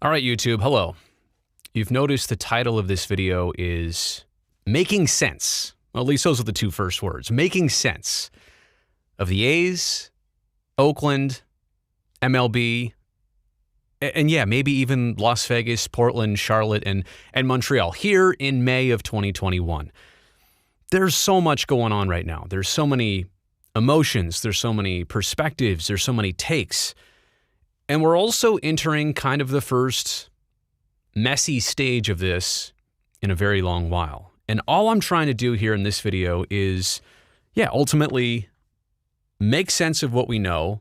All right, YouTube, hello. You've noticed the title of this video is Making Sense. Well, at least those are the two first words. Making sense of the A's, Oakland, MLB, and yeah, maybe even Las Vegas, Portland, Charlotte, and Montreal here in May of 2021. There's so much going on right now. There's so many emotions. There's so many perspectives. There's so many takes. And we're also entering kind of the first messy stage of this in a very long while. And all I'm trying to do here in this video is, ultimately make sense of what we know,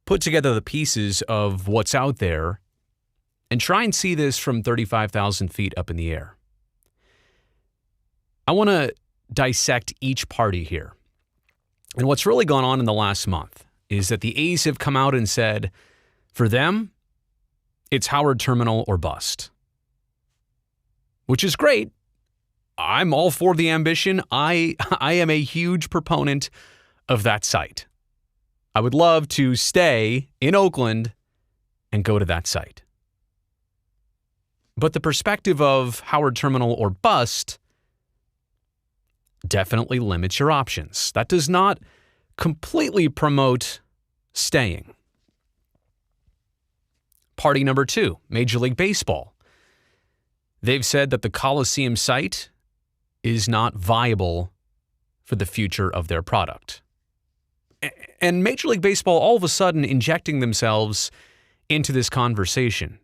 put together the pieces of what's out there, and try and see this from 35,000 feet up in the air. I want to dissect each party here. And what's really gone on in the last month is that the A's have come out and said, for them, it's Howard Terminal or bust. Which is great. I'm all for the ambition. I am a huge proponent of that site. I would love to stay in Oakland and go to that site. But the perspective of Howard Terminal or bust definitely limits your options. That does not completely promote staying. Party number 2, Major League Baseball. They've said that the Coliseum site is not viable for the future of their product. And Major League Baseball all of a sudden injecting themselves into this conversation.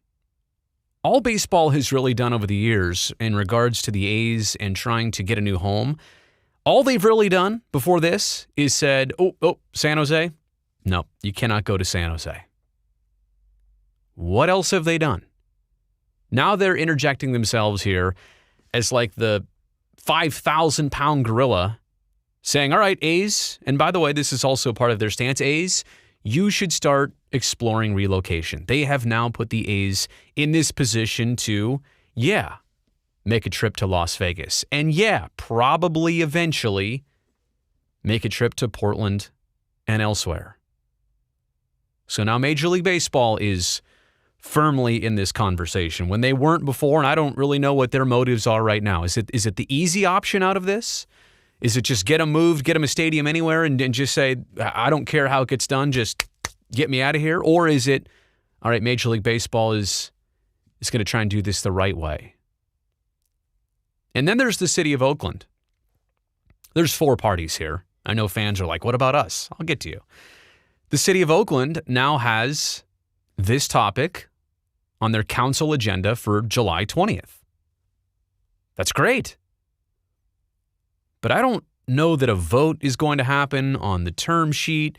All baseball has really done over the years in regards to the A's and trying to get a new home, all they've really done before this is said, oh, San Jose? No, you cannot go to San Jose. What else have they done? Now they're interjecting themselves here as like the 5,000-pound gorilla saying, all right, A's, and by the way, this is also part of their stance, A's, you should start exploring relocation. They have now put the A's in this position to, make a trip to Las Vegas. And probably eventually make a trip to Portland and elsewhere. So now Major League Baseball is firmly in this conversation when they weren't before, and I don't really know what their motives are right now. Is it the easy option out of this? Is it just get them moved, get them a stadium anywhere, and just say, I don't care how it gets done, just get me out of here? Or is it, all right, Major League Baseball is going to try and do this the right way? And then there's the city of Oakland. There's 4 parties here. I know fans are like, what about us? I'll get to you. The city of Oakland now has this topic on their council agenda for July 20th. That's great. But I don't know that a vote is going to happen on the term sheet,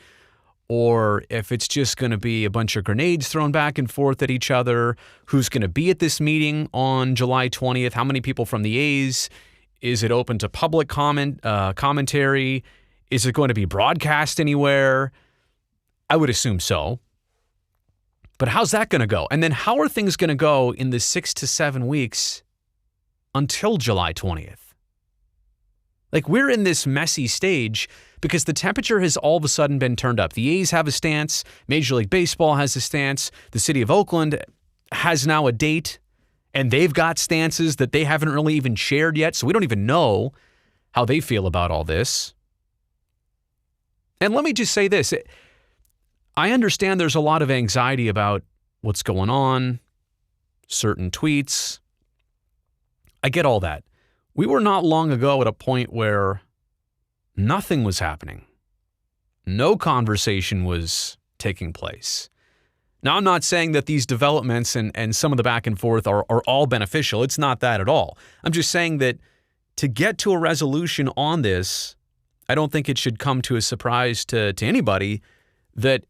or if it's just going to be a bunch of grenades thrown back and forth at each other. Who's going to be at this meeting on July 20th? How many people from the A's? Is it open to public commentary? Is it going to be broadcast anywhere? I would assume so. But how's that going to go? And then how are things going to go in the 6 to 7 weeks until July 20th? Like, we're in this messy stage because the temperature has all of a sudden been turned up. The A's have a stance. Major League Baseball has a stance. The city of Oakland has now a date, and they've got stances that they haven't really even shared yet, so we don't even know how they feel about all this. And let me just say this. I understand there's a lot of anxiety about what's going on, certain tweets. I get all that. We were not long ago at a point where nothing was happening. No conversation was taking place. Now, I'm not saying that these developments and some of the back and forth are all beneficial. It's not that at all. I'm just saying that to get to a resolution on this, I don't think it should come to a surprise to anybody that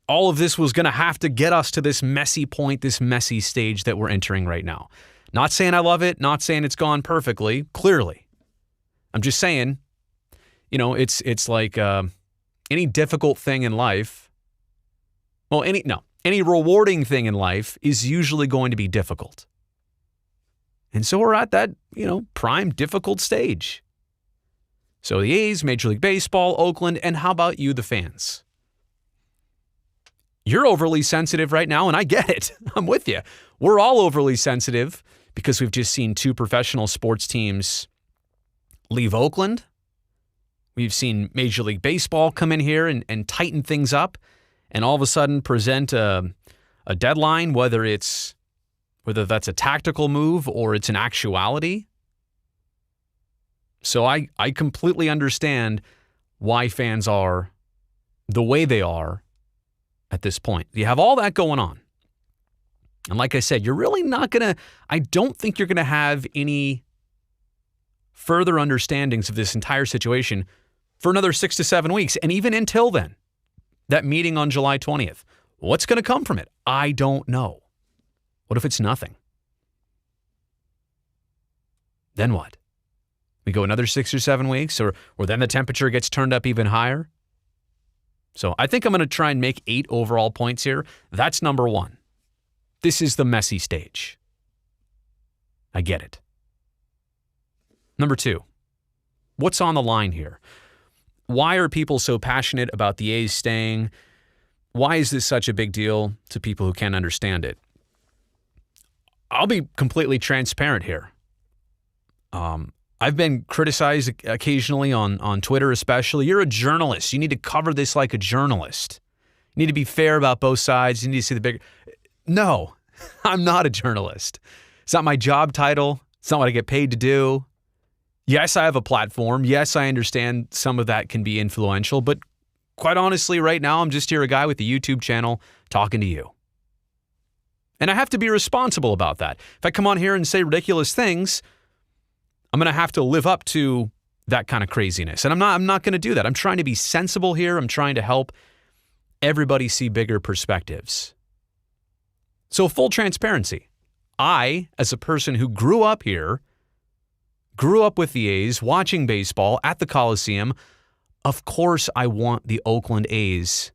all of this was going to have to get us to this messy point, this messy stage that we're entering right now. Not saying I love it, not saying it's gone perfectly, clearly. I'm just saying, it's like any difficult thing in life, any rewarding thing in life is usually going to be difficult. And so we're at that, prime difficult stage. So the A's, Major League Baseball, Oakland, and how about you, the fans? You're overly sensitive right now, and I get it. I'm with you. We're all overly sensitive because we've just seen two professional sports teams leave Oakland. We've seen Major League Baseball come in here and tighten things up and all of a sudden present a deadline, whether that's a tactical move or it's an actuality. So I completely understand why fans are the way they are at this point. You have all that going on. And like I said, you're really not going to, I don't think you're going to have any further understandings of this entire situation for another 6 to 7 weeks. And even until then, that meeting on July 20th, what's going to come from it? I don't know. What if it's nothing? Then what? We go another 6 or 7 weeks, or then the temperature gets turned up even higher? So I think I'm going to try and make 8 overall points here. That's number 1. This is the messy stage. I get it. Number 2, what's on the line here? Why are people so passionate about the A's staying? Why is this such a big deal to people who can't understand it? I'll be completely transparent here. I've been criticized occasionally on Twitter especially. You're a journalist. You need to cover this like a journalist. You need to be fair about both sides. You need to see the bigger... No, I'm not a journalist. It's not my job title. It's not what I get paid to do. Yes, I have a platform. Yes, I understand some of that can be influential, but quite honestly, right now, I'm just here a guy with a YouTube channel talking to you. And I have to be responsible about that. If I come on here and say ridiculous things, I'm going to have to live up to that kind of craziness. And I'm not going to do that. I'm trying to be sensible here. I'm trying to help everybody see bigger perspectives. So full transparency. I, as a person who grew up here, grew up with the A's, watching baseball at the Coliseum, of course I want the Oakland A's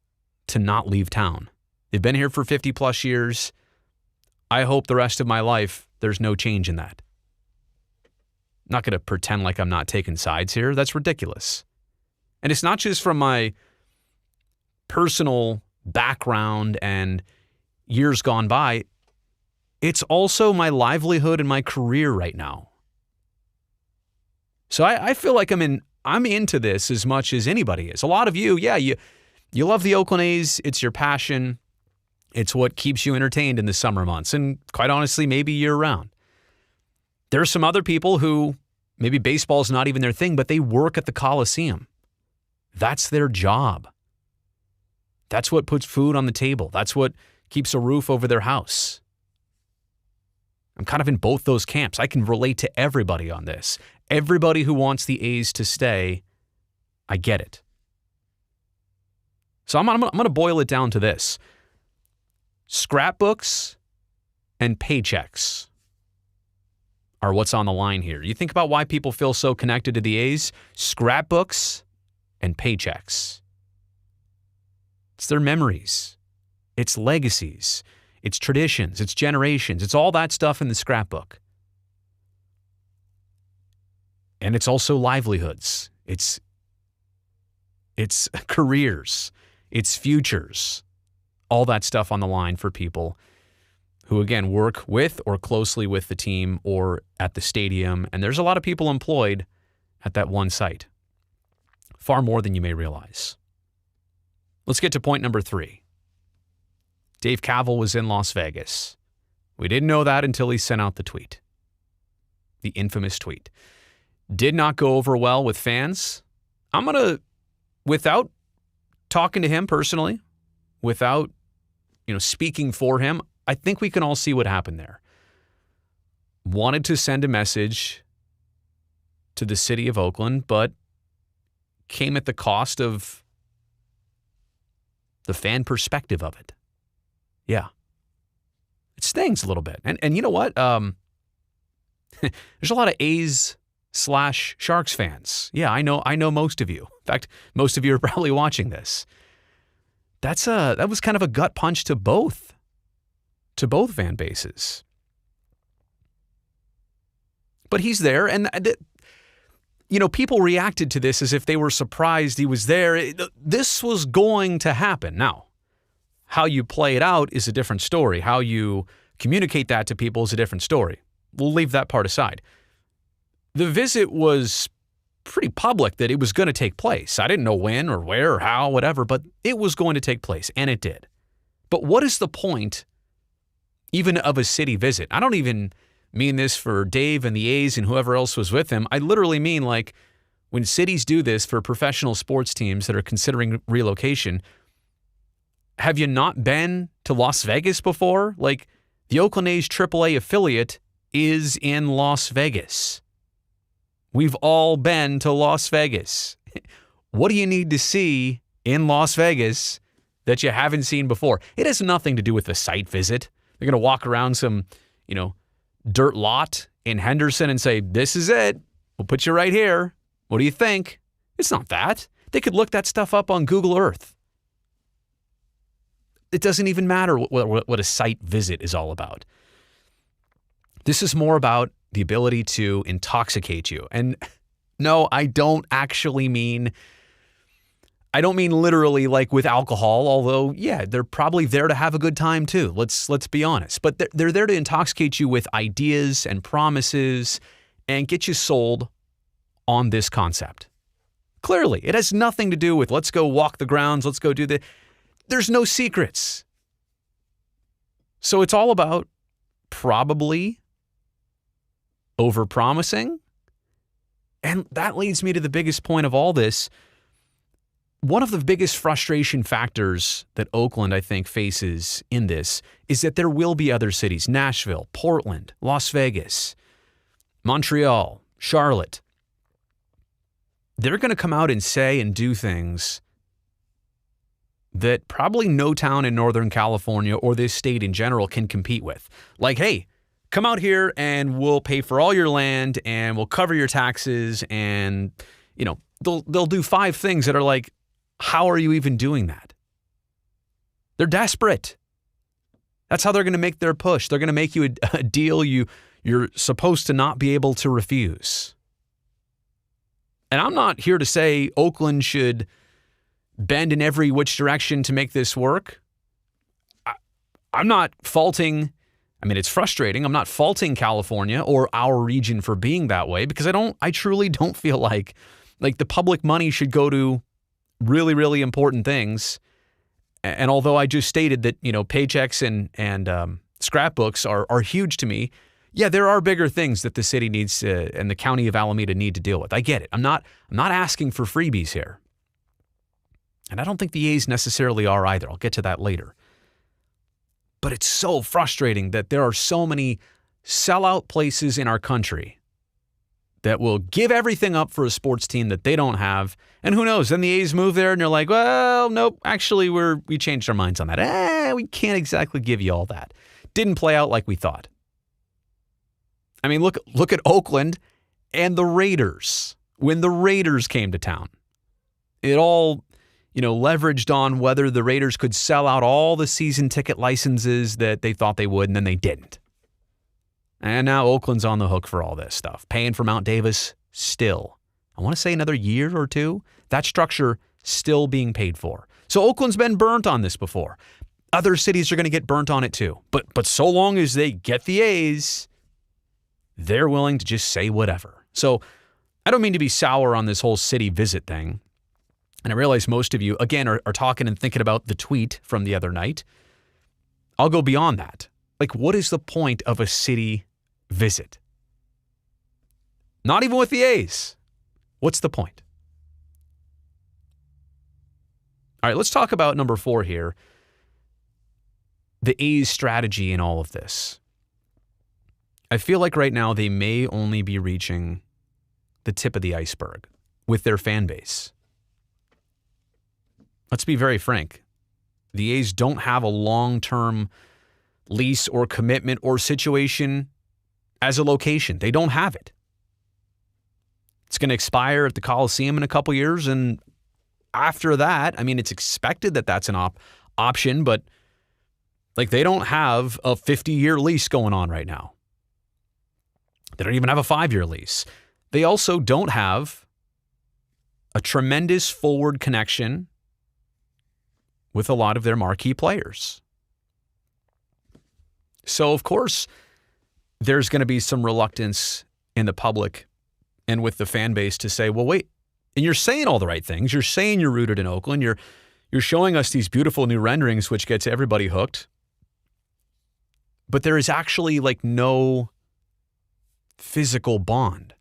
to not leave town. They've been here for 50 plus years. I hope the rest of my life there's no change in that. I'm not going to pretend like I'm not taking sides here. That's ridiculous. And it's not just from my personal background and years gone by. It's also my livelihood and my career right now. So I feel like I'm into this as much as anybody is. A lot of you, yeah, you love the Oakland A's. It's your passion. It's what keeps you entertained in the summer months. And quite honestly, maybe year round. There are some other people who maybe baseball is not even their thing, but they work at the Coliseum. That's their job. That's what puts food on the table. That's what keeps a roof over their house. I'm kind of in both those camps. I can relate to everybody on this. Everybody who wants the A's to stay, I get it. So I'm going to boil it down to this. Scrapbooks and paychecks are what's on the line here. You think about why people feel so connected to the A's? Scrapbooks and paychecks. It's their memories. It's legacies. It's traditions. It's generations. It's all that stuff in the scrapbook. And it's also livelihoods. It's careers. It's futures. All that stuff on the line for people who, again, work with or closely with the team or at the stadium. And there's a lot of people employed at that one site. Far more than you may realize. Let's get to point number 3. Dave Kaval was in Las Vegas. We didn't know that until he sent out the tweet. The infamous tweet. Did not go over well with fans. I'm going to, without talking to him personally, without, speaking for him, I think we can all see what happened there. Wanted to send a message to the city of Oakland, but came at the cost of the fan perspective of it. Yeah. It stings a little bit. And you know what? There's a lot of A's/Sharks fans. Yeah, I know most of you. In fact, most of you are probably watching this. That was kind of a gut punch to both fan bases. But he's there, and people reacted to this as if they were surprised he was there. This was going to happen. Now, How you play it out is a different story. How you communicate that to people is a different story. We'll leave that part aside. The visit was pretty public that it was going to take place. I didn't know when or where or how, whatever, but it was going to take place, and it did. But what is the point even of a city visit? I don't even mean this for Dave and the A's and whoever else was with him. I literally mean like when cities do this for professional sports teams that are considering relocation, have you not been to Las Vegas before? Like the Oakland A's AAA affiliate is in Las Vegas. We've all been to Las Vegas. What do you need to see in Las Vegas that you haven't seen before? It has nothing to do with a site visit. They're going to walk around some, dirt lot in Henderson and say, this is it. We'll put you right here. What do you think? It's not that. They could look that stuff up on Google Earth. It doesn't even matter what a site visit is all about. This is more about the ability to intoxicate you. And no, I don't mean literally like with alcohol, although, yeah, they're probably there to have a good time too. Let's be honest. But they're there to intoxicate you with ideas and promises and get you sold on this concept. Clearly, it has nothing to do with let's go walk the grounds, let's go do the... There's no secrets. So it's all about probably overpromising. And that leads me to the biggest point of all this. One of the biggest frustration factors that Oakland, I think, faces in this is that there will be other cities, Nashville, Portland, Las Vegas, Montreal, Charlotte. They're going to come out and say and do things that probably no town in Northern California or this state in general can compete with. Like, hey, come out here and we'll pay for all your land and we'll cover your taxes, and, they'll do 5 things that are like, how are you even doing that? They're desperate. That's how they're going to make their push. They're going to make you a deal you're supposed to not be able to refuse. And I'm not here to say Oakland should bend in every which direction to make this work. I'm not faulting. I mean, it's frustrating. I'm not faulting California or our region for being that way, because I truly don't feel like the public money should go to really, really important things. And although I just stated that, paychecks and scrapbooks are huge to me, yeah, there are bigger things that the city needs and the county of Alameda need to deal with. I get it. I'm not asking for freebies here. And I don't think the A's necessarily are either. I'll get to that later. But it's so frustrating that there are so many sellout places in our country that will give everything up for a sports team that they don't have. And who knows, then the A's move there and they're like, well, nope, actually we changed our minds on that. We can't exactly give you all that. Didn't play out like we thought. I mean, look at Oakland and the Raiders. When the Raiders came to town, it all leveraged on whether the Raiders could sell out all the season ticket licenses that they thought they would, and then they didn't. And now Oakland's on the hook for all this stuff, paying for Mount Davis still. I want to say another year or two. That structure still being paid for. So Oakland's been burnt on this before. Other cities are going to get burnt on it too. But so long as they get the A's, they're willing to just say whatever. So I don't mean to be sour on this whole city visit thing. And I realize most of you, again, are talking and thinking about the tweet from the other night. I'll go beyond that. Like, what is the point of a city visit? Not even with the A's. What's the point? All right, let's talk about number 4 here. The A's strategy in all of this. I feel like right now they may only be reaching the tip of the iceberg with their fan base. Let's be very frank. The A's don't have a long-term lease or commitment or situation as a location. They don't have it. It's going to expire at the Coliseum in a couple years, and after that, I mean, it's expected that that's an option, but they don't have a 50-year lease going on right now. They don't even have a 5-year lease. They also don't have a tremendous forward connection with a lot of their marquee players. So, of course, there's going to be some reluctance in the public and with the fan base to say, well, wait, and you're saying all the right things. You're saying you're rooted in Oakland. You're showing us these beautiful new renderings, which gets everybody hooked. But there is actually like no physical bond.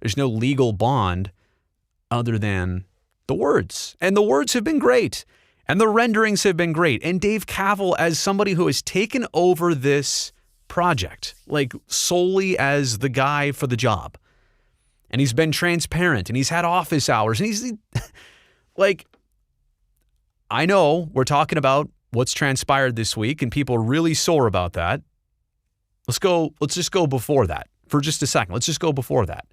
There's no legal bond other than the words. And the words have been great. And the renderings have been great. And Dave Kaval, as somebody who has taken over this project, like solely as the guy for the job, and he's been transparent, and he's had office hours, and he's like, I know we're talking about what's transpired this week, and people are really sore about that. Let's just go before that for just a second. Let's just go before that.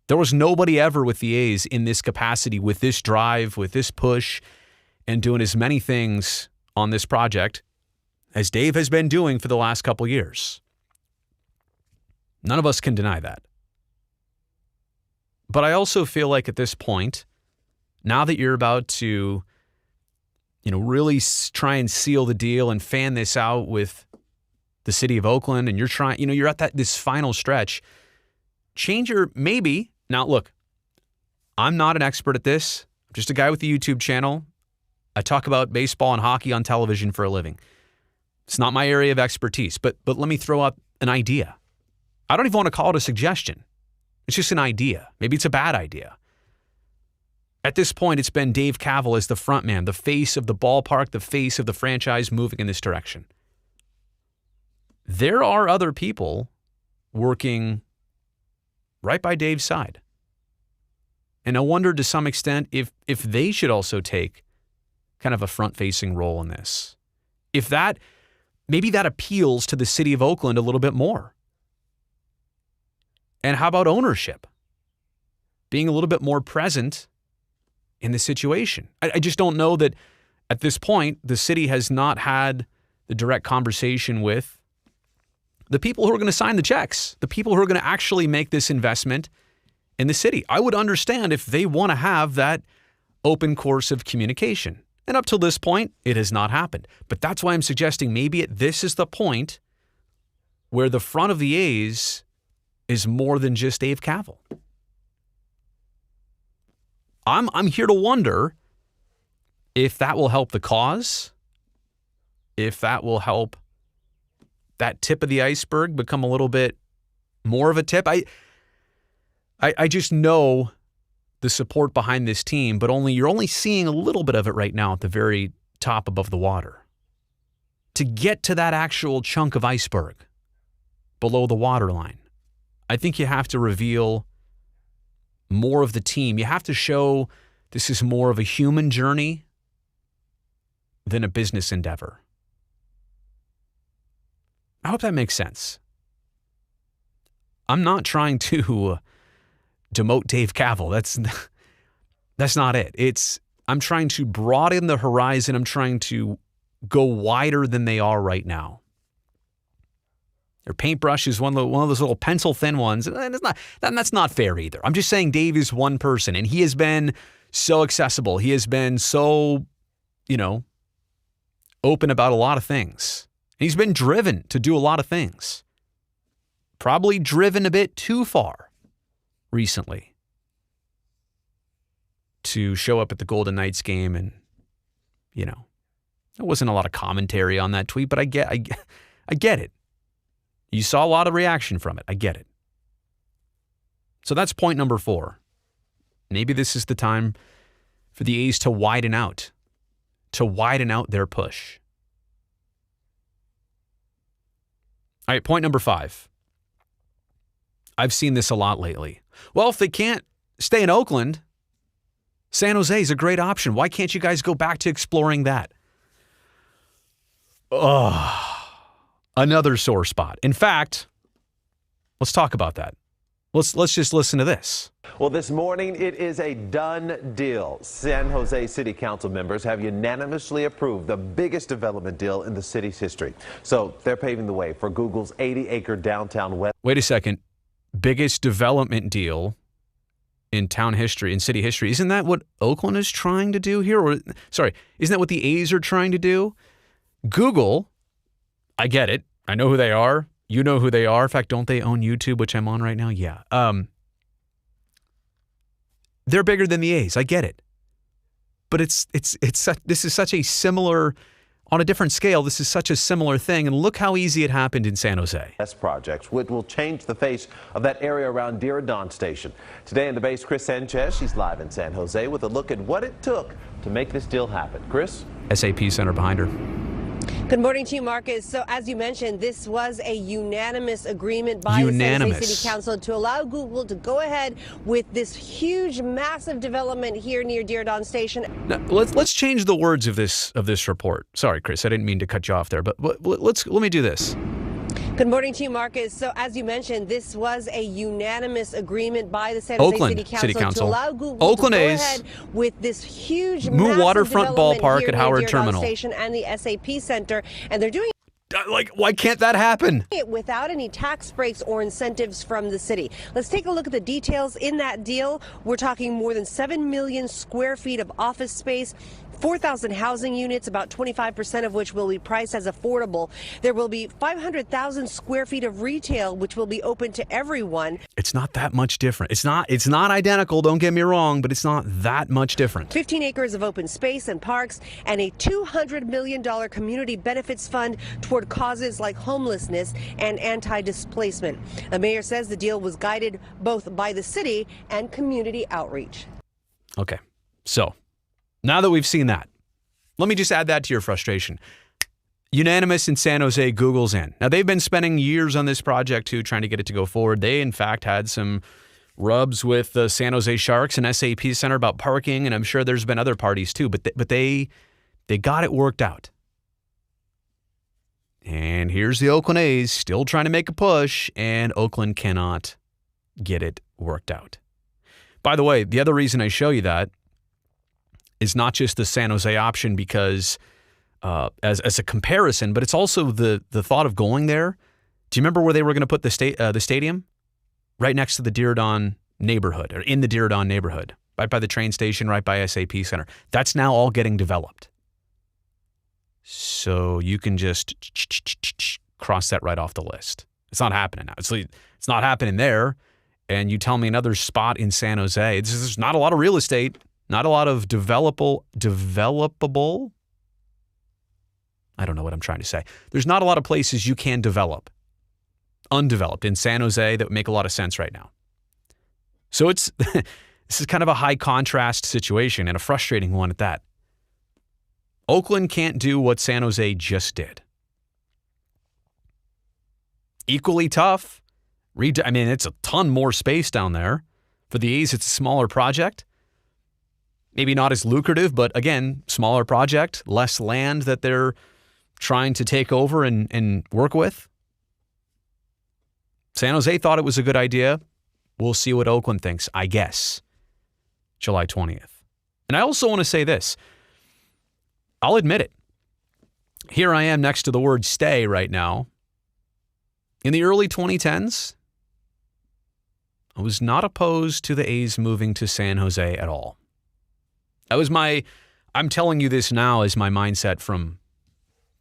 There was nobody ever with the A's in this capacity, with this drive, with this push, and doing as many things on this project as Dave has been doing for the last couple years. None of us can deny that. But I also feel like at this point, now that you're about to, really try and seal the deal and fan this out with the city of Oakland, and you're trying, you're at this final stretch, now look, I'm not an expert at this. I'm just a guy with a YouTube channel. I talk about baseball and hockey on television for a living. It's not my area of expertise, but let me throw out an idea. I don't even want to call it a suggestion. It's just an idea. Maybe it's a bad idea. At this point, it's been Dave Kaval as the front man, the face of the ballpark, the face of the franchise moving in this direction. There are other people working right by Dave's side. And I wonder to some extent if they should also take kind of a front-facing role in this. Maybe that appeals to the city of Oakland a little bit more. And how about ownership? Being a little bit more present in the situation. I just don't know that at this point, the city has not had the direct conversation with the people who are going to sign the checks, the people who are going to actually make this investment in the city. I would understand if they want to have that open course of communication. And up till this point, it has not happened. But that's why I'm suggesting maybe this is the point where the front of the A's is more than just Dave Kaval. I'm here to wonder if that will help the cause, if that will help that tip of the iceberg become a little bit more of a tip. I just know the support behind this team, but you're only seeing a little bit of it right now at the very top above the water. To get to that actual chunk of iceberg below the waterline, I think you have to reveal more of the team. You have to show this is more of a human journey than a business endeavor. I hope that makes sense. I'm not trying to demote Dave Kaval. That's not it. I'm trying to broaden the horizon. I'm trying to go wider than they are right now. Their paintbrush is one of those little pencil thin ones. And that's not fair either. I'm just saying Dave is one person, and he has been so accessible. He has been so, open about a lot of things. He's been driven to do a lot of things. Probably driven a bit too far recently to show up at the Golden Knights game, and there wasn't a lot of commentary on that tweet, but I get it. You saw a lot of reaction from it. I get it. So that's point number 4. Maybe this is the time for the A's to widen out their push. All right, point number 5. I've seen this a lot lately. Well, if they can't stay in Oakland, San Jose is a great option. Why can't you guys go back to exploring that? Another sore spot. In fact, let's talk about that. Let's just listen to this. Well, this morning it is a done deal. San Jose City Council members have unanimously approved the biggest development deal in the city's history. So they're paving the way for Google's 80-acre downtown west. Wait a second. Biggest development deal in town history, in city history. Isn't that what Oakland is trying to do here? Or, sorry, isn't that what the A's are trying to do? Google, I get it. I know who they are. You know who they are. In fact, don't they own YouTube, which I'm on right now? Yeah. They're bigger than the A's. I get it. But this is such a similar, on a different scale, this is such a similar thing. And look how easy it happened in San Jose. Projects, which will change the face of that area around Diridon Station. Today in the base, Chris Sanchez, she's live in San Jose with a look at what it took to make this deal happen. Chris? SAP Center behind her. Good morning to you, Marcus. So as you mentioned, this was a unanimous agreement by the San Jose City Council to allow Google to go ahead with this huge, massive development here near Diridon Station. Now, let's change the words of this report. Sorry, Chris, I didn't mean to cut you off there, but let me do this. Good morning to you, Marcus. So as you mentioned, this was a unanimous agreement by the San Jose City Council to allow Google Oakland to go A's ahead with this huge, new waterfront ballpark at Howard Terminal Station and the SAP Center, and they're doing why can't that happen? It without any tax breaks or incentives from the city. Let's take a look at the details in that deal. We're talking more than 7 million square feet of office space, 4,000 housing units, about 25% of which will be priced as affordable. There will be 500,000 square feet of retail, which will be open to everyone. It's not that much different. It's not identical, don't get me wrong, but it's not that much different. 15 acres of open space and parks, and a $200 million community benefits fund toward causes like homelessness and anti-displacement. The mayor says the deal was guided both by the city and community outreach. Okay, so now that we've seen that, let me just add that to your frustration. Unanimous in San Jose, Google's in. Now, they've been spending years on this project, too, trying to get it to go forward. They, in fact, had some rubs with the San Jose Sharks and SAP Center about parking, and I'm sure there's been other parties, too. But they got it worked out. And here's the Oakland A's still trying to make a push, and Oakland cannot get it worked out. By the way, the other reason I show you that is not just the San Jose option because as a comparison, but it's also the thought of going there. Do you remember where they were going to put the stadium? Right next to the Diridon neighborhood, or in the Diridon neighborhood, right by the train station, right by SAP Center. That's now all getting developed. So you can just cross that right off the list. It's not happening now. It's not happening there. And you tell me another spot in San Jose. There's not a lot of real estate. Not a lot of developable, I don't know what I'm trying to say. There's not a lot of places you can develop, undeveloped in San Jose that would make a lot of sense right now. So this is kind of a high contrast situation and a frustrating one at that. Oakland can't do what San Jose just did. Equally tough. It's a ton more space down there. For the A's, it's a smaller project. Maybe not as lucrative, but again, smaller project, less land that they're trying to take over and work with. San Jose thought it was a good idea. We'll see what Oakland thinks, I guess, July 20th. And I also want to say this. I'll admit it. Here I am next to the word stay right now. In the early 2010s, I was not opposed to the A's moving to San Jose at all. That was I'm telling you this now as my mindset from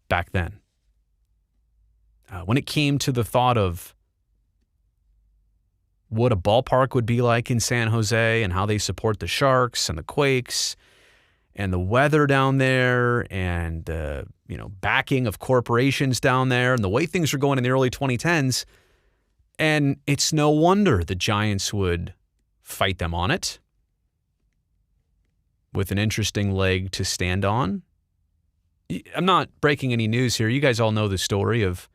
back then. When it came to the thought of what a ballpark would be like in San Jose and how they support the Sharks and the Quakes and the weather down there and the backing of corporations down there and the way things were going in the early 2010s, and it's no wonder the Giants would fight them on it. With an interesting leg to stand on. I'm not breaking any news here. You guys all know the story of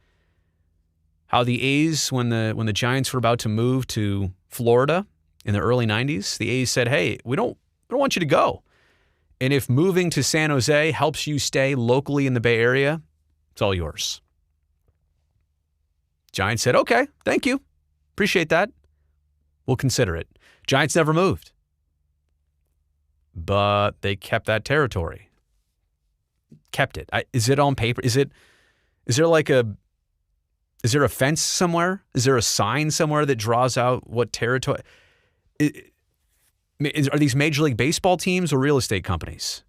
how the A's, when the Giants were about to move to Florida in the early 90s, the A's said, hey, we don't want you to go. And if moving to San Jose helps you stay locally in the Bay Area, it's all yours. Giants said, okay, thank you. Appreciate that. We'll consider it. Giants never moved. But they kept that territory. Kept it. Is it on paper? Is there a fence somewhere? Is there a sign somewhere that draws out what territory? Are these Major League Baseball teams or real estate companies?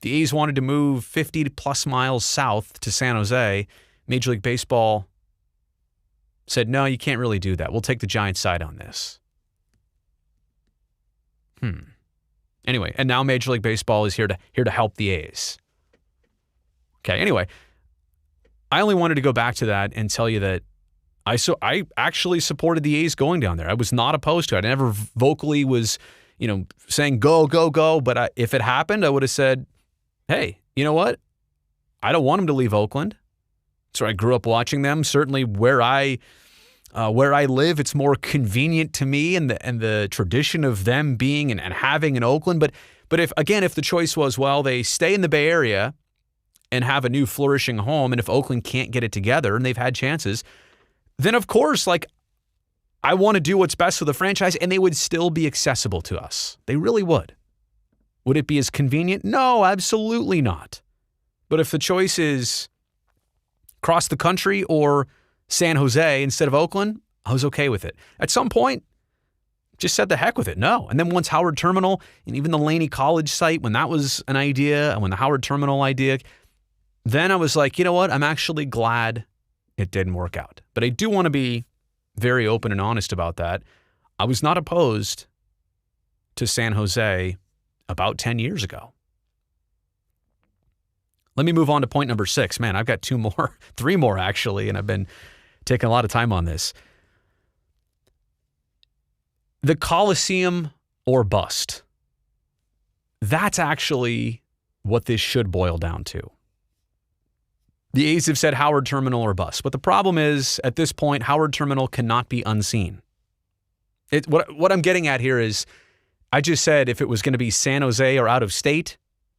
The A's wanted to move 50 plus miles south to San Jose. Major League Baseball said, no, you can't really do that. We'll take the Giants' side on this. Anyway, and now Major League Baseball is here to help the A's. Okay, anyway, I only wanted to go back to that and tell you that I actually supported the A's going down there. I was not opposed to it. I never vocally was, saying go, go, go. But if it happened, I would have said, hey, you know what? I don't want them to leave Oakland. So I grew up watching them. Certainly where I live, it's more convenient to me and the tradition of them being and having in Oakland. But if the choice was, well, they stay in the Bay Area and have a new flourishing home, and if Oakland can't get it together and they've had chances, then of course, I want to do what's best for the franchise, and they would still be accessible to us. They really would. Would it be as convenient? No, absolutely not. But if the choice is across the country or San Jose instead of Oakland, I was okay with it. At some point, just said the heck with it. No. And then once Howard Terminal and even the Laney College site, when that was an idea, and when the Howard Terminal idea, then I was like, you know what? I'm actually glad it didn't work out. But I do want to be very open and honest about that. I was not opposed to San Jose about 10 years ago. Let me move on to point number 6. Man, I've got 3 more actually, and I've been taking a lot of time on this. The Coliseum or bust. That's actually what this should boil down to. The A's have said Howard Terminal or bust. But the problem is, at this point, Howard Terminal cannot be unseen. What I'm getting at here is, I just said if it was going to be San Jose or out of state,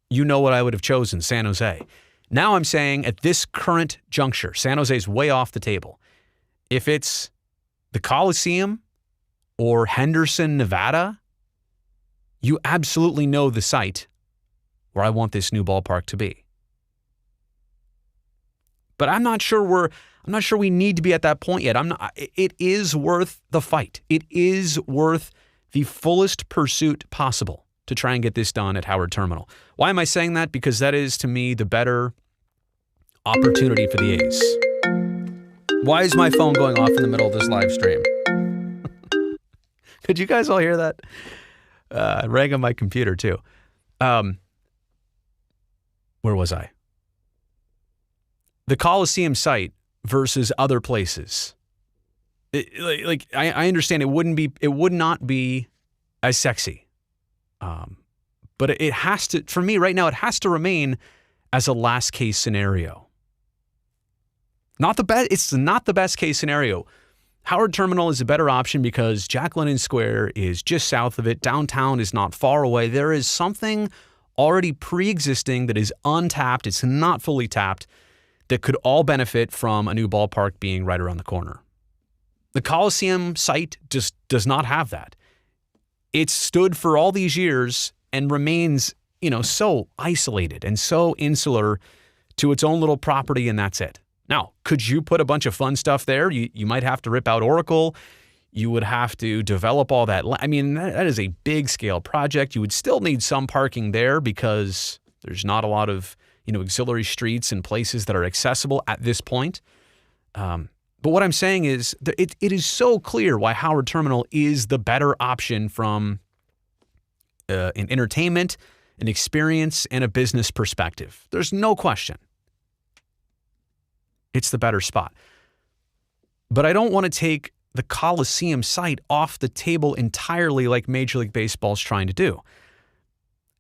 you know what I would have chosen, San Jose. Now I'm saying at this current juncture, San Jose's way off the table. If it's the Coliseum or Henderson, Nevada, you absolutely know the site where I want this new ballpark to be. But I'm not sure we need to be at that point yet. It is worth the fight. It is worth the fullest pursuit possible to try and get this done at Howard Terminal. Why am I saying that? Because that is, to me, the better opportunity for the A's. Why is my phone going off in the middle of this live stream? Could you guys all hear that? It rang on my computer too. Where was I? The Coliseum site versus other places. I understand it would not be as sexy. But it has to, for me right now, it has to remain as a last case scenario. It's not the best case scenario. Howard Terminal is a better option because Jack London Square is just south of it. Downtown is not far away. There is something already pre-existing that is untapped. It's not fully tapped, that could all benefit from a new ballpark being right around the corner. The Coliseum site just does not have that. It's stood for all these years and remains, so isolated and so insular to its own little property, and that's it. Now, could you put a bunch of fun stuff there? You might have to rip out Oracle. You would have to develop all that. I mean, that is a big scale project. You would still need some parking there because there's not a lot of auxiliary streets and places that are accessible at this point. But what I'm saying is that it is so clear why Howard Terminal is the better option from an entertainment, an experience, and a business perspective. There's no question. It's the better spot. But I don't want to take the Coliseum site off the table entirely like Major League Baseball is trying to do.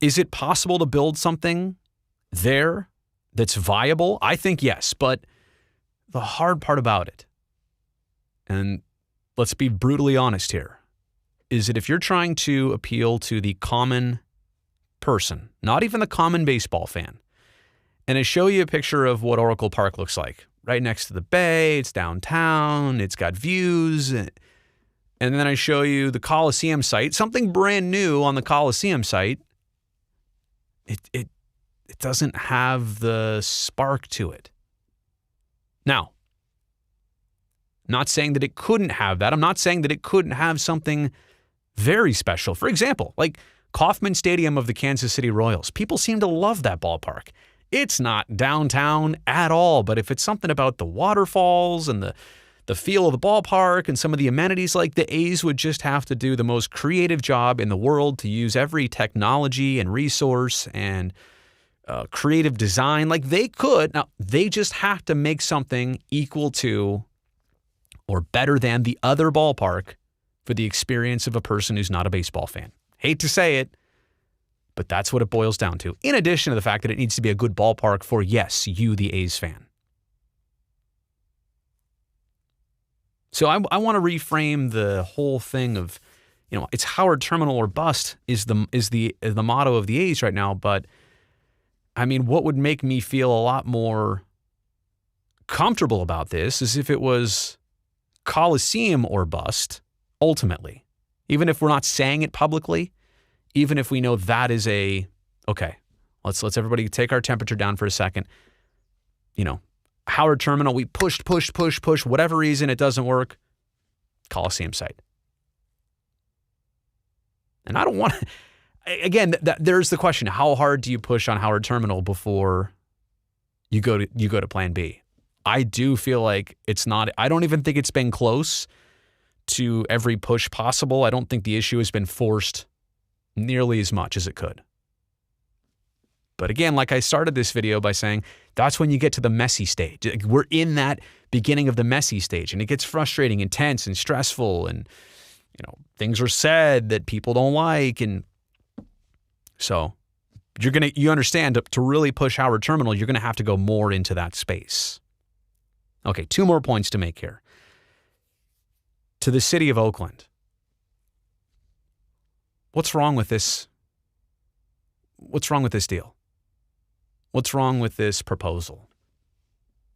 Is it possible to build something there that's viable? I think yes, but the hard part about it, and let's be brutally honest here, is that if you're trying to appeal to the common person, not even the common baseball fan, and I show you a picture of what Oracle Park looks like, right next to the bay, it's downtown, it's got views, and then I show you the Coliseum site, something brand new on the Coliseum site, it doesn't have the spark to it. Now, not saying that it couldn't have that. I'm not saying that it couldn't have something Very special. For example, like Kauffman Stadium of the Kansas City Royals. People seem to love that ballpark. It's not downtown at all, but if it's something about the waterfalls and the feel of the ballpark and some of the amenities, like the A's would just have to do the most creative job in the world to use every technology and resource and creative design. Like they could. Now, they just have to make something equal to or better than the other ballpark for the experience of a person who's not a baseball fan. Hate to say it, but that's what it boils down to. In addition to the fact that it needs to be a good ballpark for, yes, you, the A's fan. So I want to reframe the whole thing of, it's Howard Terminal or bust is the motto of the A's right now. But I mean, what would make me feel a lot more comfortable about this is if it was Coliseum or bust, ultimately. Even if we're not saying it publicly, even if we know that is okay, let's everybody take our temperature down for a second. Howard Terminal, we pushed, whatever reason, it doesn't work. Coliseum site. And I don't want to, again, there's the question, how hard do you push on Howard Terminal before you go to plan B? I do feel like I don't even think it's been close to every push possible. I don't think the issue has been forced nearly as much as it could. But again, like I started this video by saying, that's when you get to the messy stage. We're in that beginning of the messy stage, and it gets frustrating and tense and stressful, and things are said that people don't like, and so you understand to really push Howard Terminal, you're gonna have to go more into that space. Okay, 2 more points to make here. To the city of Oakland. What's wrong with this? What's wrong with this deal? What's wrong with this proposal?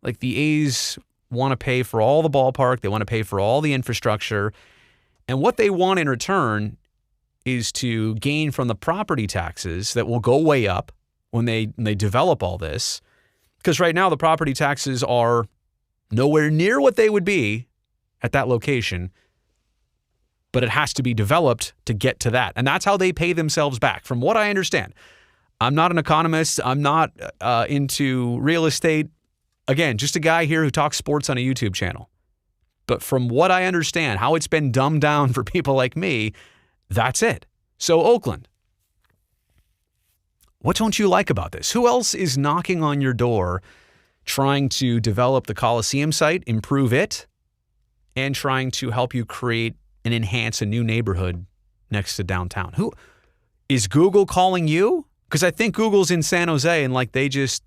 Like, the A's want to pay for all the ballpark. They want to pay for all the infrastructure. And what they want in return is to gain from the property taxes that will go way up when they develop all this. Because right now the property taxes are nowhere near what they would be at that location, but it has to be developed to get to that. And that's how they pay themselves back, from what I understand. I'm not an economist. I'm not into real estate. Again, just a guy here who talks sports on a YouTube channel. But from what I understand, how it's been dumbed down for people like me, that's it. So Oakland, what don't you like about this? Who else is knocking on your door trying to develop the Coliseum site, improve it, and trying to help you create and enhance a new neighborhood next to downtown? Who is Google calling you? Because I think Google's in San Jose, and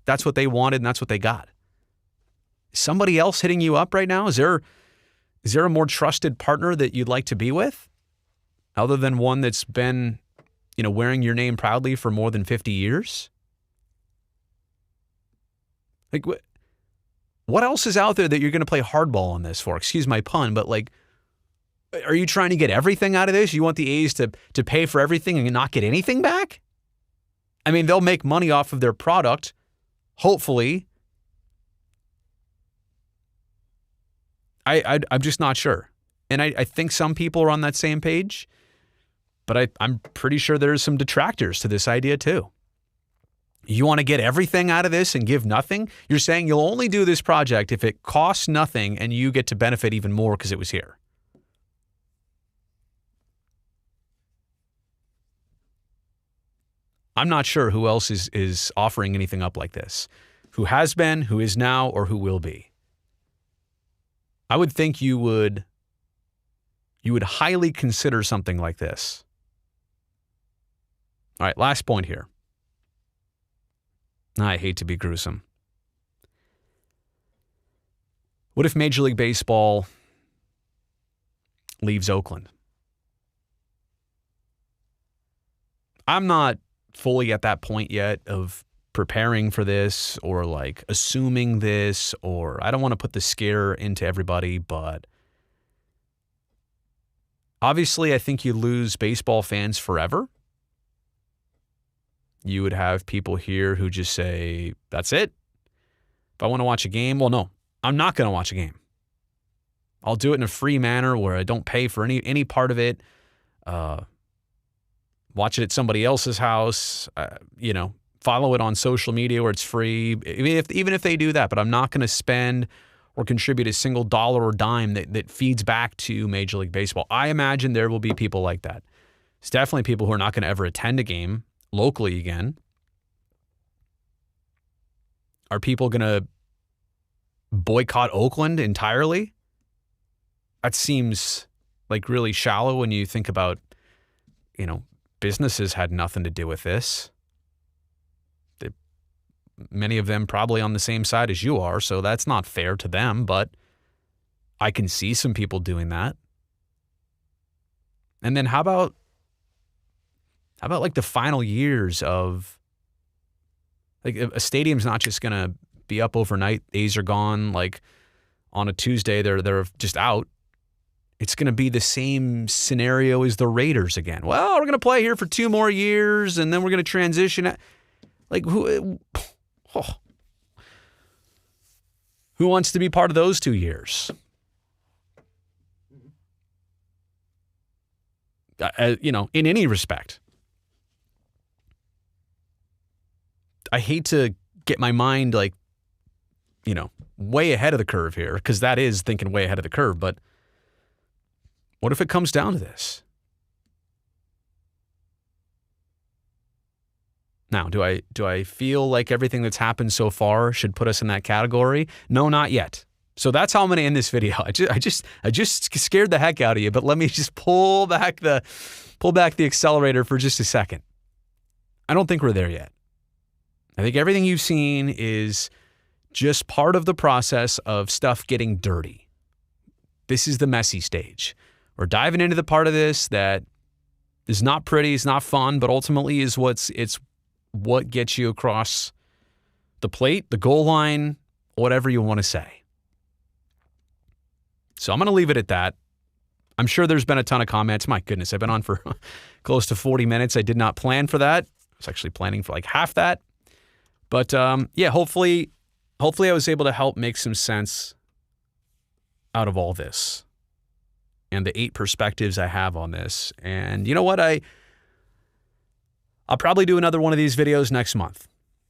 that's what they wanted and that's what they got. Is somebody else hitting you up right now? Is there a more trusted partner that you'd like to be with, other than one that's been, wearing your name proudly for more than 50 years? Like, what else is out there that you're going to play hardball on this for? Excuse my pun, but are you trying to get everything out of this? You want the A's to pay for everything and not get anything back? I mean, they'll make money off of their product, hopefully. I'm just not sure. And I think some people are on that same page, but I'm pretty sure there's some detractors to this idea too. You want to get everything out of this and give nothing? You're saying you'll only do this project if it costs nothing and you get to benefit even more because it was here. I'm not sure who else is offering anything up like this, who has been, who is now, or who will be. I would think you would highly consider something like this. All right, last point here. I hate to be gruesome. What if Major League Baseball leaves Oakland? I'm not fully at that point yet of preparing for this or assuming this, or I don't want to put the scare into everybody, but obviously I think you lose baseball fans forever. You would have people here who just say, that's it. If I want to watch a game, well, no, I'm not going to watch a game. I'll do it in a free manner where I don't pay for any part of it. watch it at somebody else's house, follow it on social media where it's free, even if they do that. But I'm not going to spend or contribute a single dollar or dime that feeds back to Major League Baseball. I imagine there will be people like that. It's definitely people who are not going to ever attend a game locally again. Are people going to boycott Oakland entirely? That seems like really shallow when you think about, businesses had nothing to do with this. Many of them probably on the same side as you are, so that's not fair to them, but I can see some people doing that. And then how about like the final years of, like, a stadium's not just going to be up overnight. A's are gone. Like on a Tuesday, they're just out. It's going to be the same scenario as the Raiders again. Well, we're going to play here for 2 more years, and then we're going to transition. Like, who wants to be part of those 2 years? In any respect. I hate to get my mind way ahead of the curve here, because that is thinking way ahead of the curve, but what if it comes down to this? Now, do I feel like everything that's happened so far should put us in that category? No, not yet. So that's how I'm going to end this video. I just scared the heck out of you, but let me just pull back the accelerator for just a second. I don't think we're there yet. I think everything you've seen is just part of the process of stuff getting dirty. This is the messy stage. We're diving into the part of this that is not pretty, it's not fun, but ultimately is what gets you across the plate, the goal line, whatever you want to say. So I'm going to leave it at that. I'm sure there's been a ton of comments. My goodness, I've been on for close to 40 minutes. I did not plan for that. I was actually planning for like half that. But hopefully I was able to help make some sense out of all this and the 8 perspectives I have on this. And you know what? I'll probably do another one of these videos next month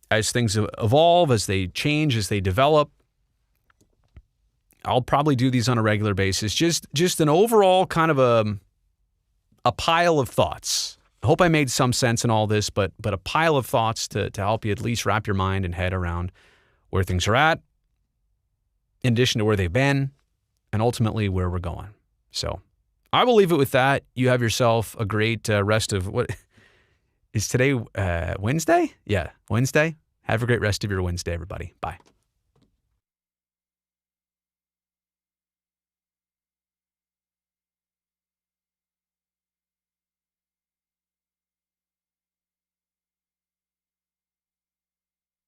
as things evolve, as they change, as they develop. I'll probably do these on a regular basis. Just an overall kind of a pile of thoughts. I hope I made some sense in all this, but a pile of thoughts to help you at least wrap your mind and head around where things are at, in addition to where they've been, and ultimately where we're going. So I will leave it with that. You have yourself a great rest of what is today, Wednesday? Yeah, Wednesday. Have a great rest of your Wednesday, everybody. Bye.